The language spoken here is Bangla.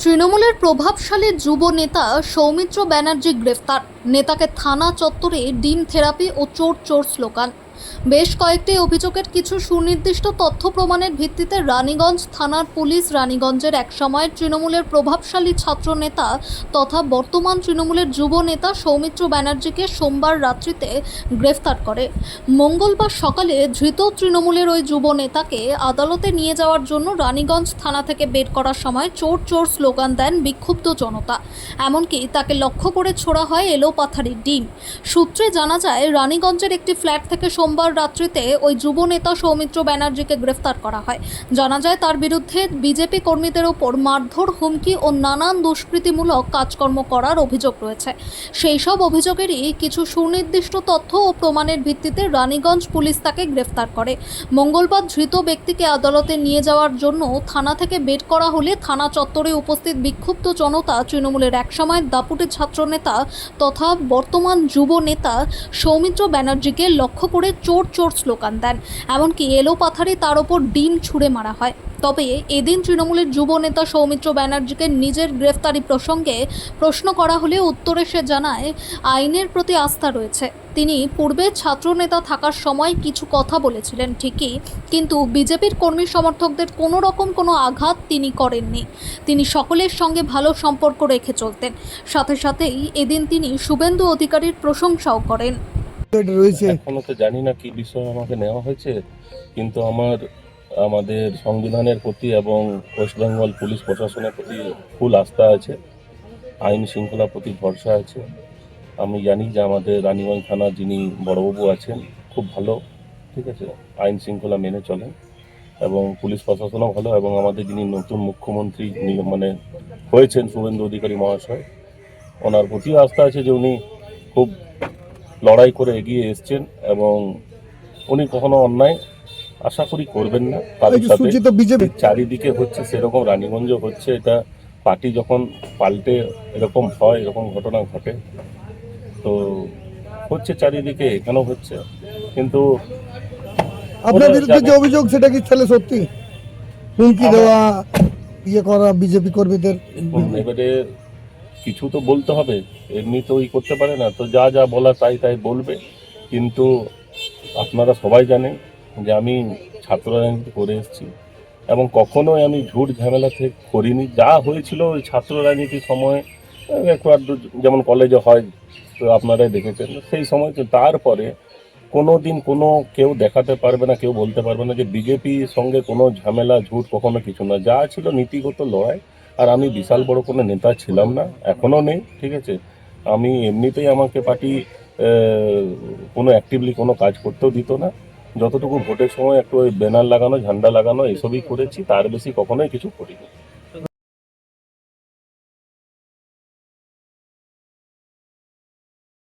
তৃণমূলের প্রভাবশালী যুব নেতা সৌমিত্র ব্যানার্জি গ্রেফতার। নেতাকে থানা চত্বরে ডিম থেরাপি ও চোর চোর স্লোগান। বেশ কয়েকটি অভিযোগের কিছু সুনির্দিষ্ট তথ্য প্রমাণের ভিত্তিতে রানীগঞ্জ থানার পুলিশ রানীগঞ্জের একসময়ের তৃণমূলের প্রভাবশালী ছাত্র নেতা তথা বর্তমান তৃণমূলের যুব নেতা সৌমিত্র ব্যানার্জিকে সোমবার রাত্রিতে গ্রেফতার করে। মঙ্গলবার সকালে ধৃত তৃণমূলের ওই যুব নেতাকে আদালতে নিয়ে যাওয়ার জন্য রানীগঞ্জ থানা থেকে বের করার সময় চোর চোর স্লোগান দেন বিক্ষুব্ধ জনতা। এমনকি তাকে লক্ষ্য করে ছোড়া হয় এলোপাথারির ডিম। সূত্রে জানা যায়, রানীগঞ্জের একটি ফ্ল্যাট থেকে সোমবার রাত্রিতে ওই যুব নেতা সৌমিত্র ব্যানার্জিকে গ্রেফতার করা হয়। জানা যায়, তার বিরুদ্ধে বিজেপি কর্মীদের ওপর মারধর, হুমকি ও নানান দুষ্কৃতিমূলক কাজকর্ম করার অভিযোগ রয়েছে। সেই সব অভিযোগেরই কিছু সুনির্দিষ্ট তথ্য ও প্রমাণের ভিত্তিতে রানীগঞ্জ পুলিশ তাকে গ্রেফতার করে। মঙ্গলবার ধৃত ব্যক্তিকে আদালতে নিয়ে যাওয়ার জন্য থানা থেকে বের করা হলে থানা চত্বরে উপস্থিত বিক্ষুব্ধ জনতা তৃণমূলের একসময়ের দাপুটে ছাত্রনেতা তথা বর্তমান যুব নেতা সৌমিত্র ব্যানার্জিকে লক্ষ্য করে চোর চোর স্লোগান দেন। এমনকি এলোপাথারি তার ওপর ডিম ছুঁড়ে মারা হয়। তবে এদিন তৃণমূলের যুব নেতা সৌমিত্র ব্যানার্জিকে নিজের গ্রেফতারি প্রসঙ্গে প্রশ্ন করা হলে উত্তরে সে জানায়, আইনের প্রতি আস্থা রয়েছে। তিনি পূর্বে ছাত্রনেতা থাকার সময় কিছু কথা বলেছিলেন ঠিকই, কিন্তু বিজেপির কর্মী সমর্থকদের কোনো রকম কোনো আঘাত তিনি করেননি। তিনি সকলের সঙ্গে ভালো সম্পর্ক রেখে চলতেন। সাথে সাথেই এদিন তিনি শুভেন্দু অধিকারীর প্রশংসাও করেন। এখনো তো জানি না কি বিষয় আমাকে নেওয়া হয়েছে, কিন্তু আমাদের সংবিধানের প্রতি এবং ওয়েস্ট বেঙ্গল পুলিশ প্রশাসনের প্রতি ফুল আস্থা আছে, আইন শৃঙ্খলার প্রতি ভরসা আছে। আমি জানি যে আমাদের রানীগঞ্জ থানার যিনি বড়বাবু আছেন খুব ভালো, ঠিক আছে, আইন শৃঙ্খলা মেনে চলেন এবং পুলিশ প্রশাসনও ভালো, এবং আমাদের যিনি নতুন মুখ্যমন্ত্রী হয়েছেন শুভেন্দু অধিকারী মহাশয়, ওনার প্রতিও আস্থা আছে যে উনি খুব লড়াই করে এগিয়ে এসছেন এবং উনি কখনো অন্যায় আশা করি করবেন না। বিজেপি চারিদিকে হচ্ছে সেরকম রানীগঞ্জ হচ্ছে, এটা পার্টি যখন পাল্টে এরকম হয়, এরকম ঘটনা ঘটে, তো হচ্ছে চারিদিকে, এখানেও হচ্ছে। কিন্তু আপনার বিরুদ্ধে যে অভিযোগ সেটা কি তাহলে সত্যি? হুমকি দেওয়া, ইয়ে করা বিজেপি কর্মীদের? এবারে কিছু তো বলতে হবে, এমনি তো করতে পারে না, তো যা যা বলা তাই তাই বলবে। কিন্তু আপনারা সবাই জানেন যে আমি ছাত্র রাজনীতি করে এসেছি এবং কখনোই আমি ঝুট ঝামেলা থেকে করিনি। যা হয়েছিল ওই ছাত্র রাজনীতির সময় একটু আধটু, যেমন কলেজে হয়, তো আপনারাই দেখেছেন সেই সময়। তো তারপরে কোনো দিন কোনো কেউ দেখাতে পারবে না, কেউ বলতে পারবে না যে বিজেপির সঙ্গে কোনো ঝামেলা ঝুট, কখনো কিছু না। যা ছিল নীতিগত লড়াই। আর আমি বিশাল বড় কোনো নেতা ছিলাম না, এখনও নেই, ঠিক আছে। আমি এমনিতেই আমাকে পার্টি কোনো অ্যাক্টিভলি কোনো কাজ করতেও দিত না। যতটুকু ভোটের সময় একটু ওই ব্যানার লাগানো, ঝান্ডা লাগানো, এসবই করেছি, তার বেশি কখনোই কিছু করিনি।